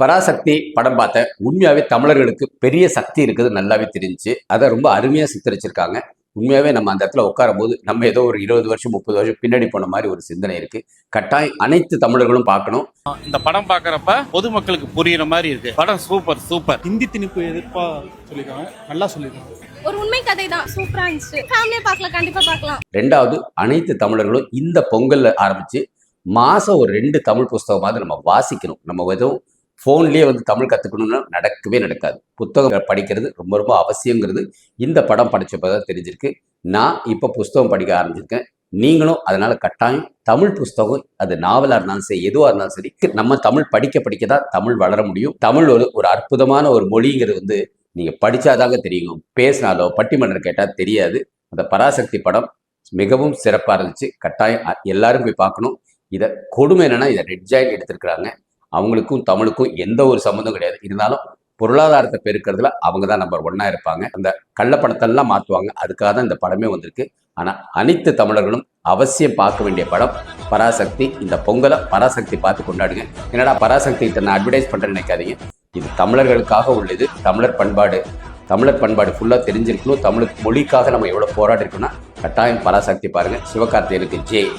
பராசக்தி படம் பார்த்த உண்மையாவே தமிழர்களுக்கு பெரிய சக்தி இருக்குது நல்லாவே தெரிஞ்சு அதை ரொம்ப அருமையா சித்தரிச்சிருக்காங்க. உண்மையாவே நம்ம அந்த இடத்துல உட்காரும் போது நம்ம ஏதோ ஒரு 20 வருஷம் 30 வருஷம் பின்னாடி போன மாதிரி ஒரு சிந்தனை இருக்கு. கட்டாயம் அனைத்து தமிழர்களும் பார்க்கணும். இந்த படம் பார்க்கறப்ப பொதுமக்களுக்கு புரியுற மாதிரி இருக்கு. படம் சூப்பர் சூப்பர். ஹிந்தி திணிப்பு எதிர்ப்பா சொல்லிருக்காங்க, நல்லா சொல்லிருக்காங்க. ஒரு உண்மை கதை தான், சூப்பரா இருந்துச்சு. ஃபேமிலியா பார்க்கலாம், கண்டிப்பா பார்க்கலாம். ரெண்டாவது, அனைத்து தமிழர்களும் இந்த பொங்கல்ல ஆரம்பிச்சு மாசம் ஒரு 2 தமிழ் புஸ்தகமாவது நம்ம வாசிக்கணும். நம்ம எதுவும் ஃபோன்லேயே தமிழ் கற்றுக்கணும்னா நடக்கவே நடக்காது. புத்தகம் படிக்கிறது ரொம்ப ரொம்ப அவசியங்கிறது இந்த படம் படித்தப்பதான் தெரிஞ்சிருக்கு. நான் இப்போ புஸ்தகம் படிக்க ஆரம்பிச்சிருக்கேன். நீங்களும் அதனால கட்டாயம் தமிழ் புஸ்தகம், அது நாவலாக இருந்தாலும் சரி, எதுவாக இருந்தாலும் சரி, நம்ம தமிழ் படிக்க தான் தமிழ் வளர முடியும். தமிழ் ஒரு அற்புதமான ஒரு மொழிங்கிறது நீங்கள் படித்தாதாங்க தெரியும். பேசினாலோ பட்டிமன்றம் கேட்டால் தெரியாது. அந்த பராசக்தி படம் மிகவும் சிறப்பாக இருந்துச்சு. கட்டாயம் எல்லாரும் போய் பார்க்கணும். இதை கொடுமை என்னன்னா, இதை ரெட் ஜாயிண்ட் எடுத்திருக்கிறாங்க. அவங்களுக்கும் தமிழுக்கும் எந்த ஒரு சம்மந்தம் கிடையாது. இருந்தாலும் பொருளாதாரத்தை பெருக்கிறதுல அவங்க தான் நம்பர் 1 இருப்பாங்க. அந்த கள்ளப்பணத்தெல்லாம் மாற்றுவாங்க. அதுக்காக தான் இந்த படமே வந்திருக்கு. ஆனால் அனைத்து தமிழர்களும் அவசியம் பார்க்க வேண்டிய படம் பராசக்தி. இந்த பொங்கலை பராசக்தி பார்த்து கொண்டாடுங்க. என்னடா பராசக்தி நான் அட்வர்டைஸ் பண்ணுறேன்னு நினைக்காதீங்க. இது தமிழர்களுக்காக உள்ளது. தமிழர் பண்பாடு ஃபுல்லாக தெரிஞ்சிருக்கணும். தமிழ் மொழிக்காக நம்ம எவ்வளோ போராடி இருக்கோம்னா கட்டாயம் பராசக்தி பாருங்கள். சிவகார்த்திகேயனுக்கு ஜெய்.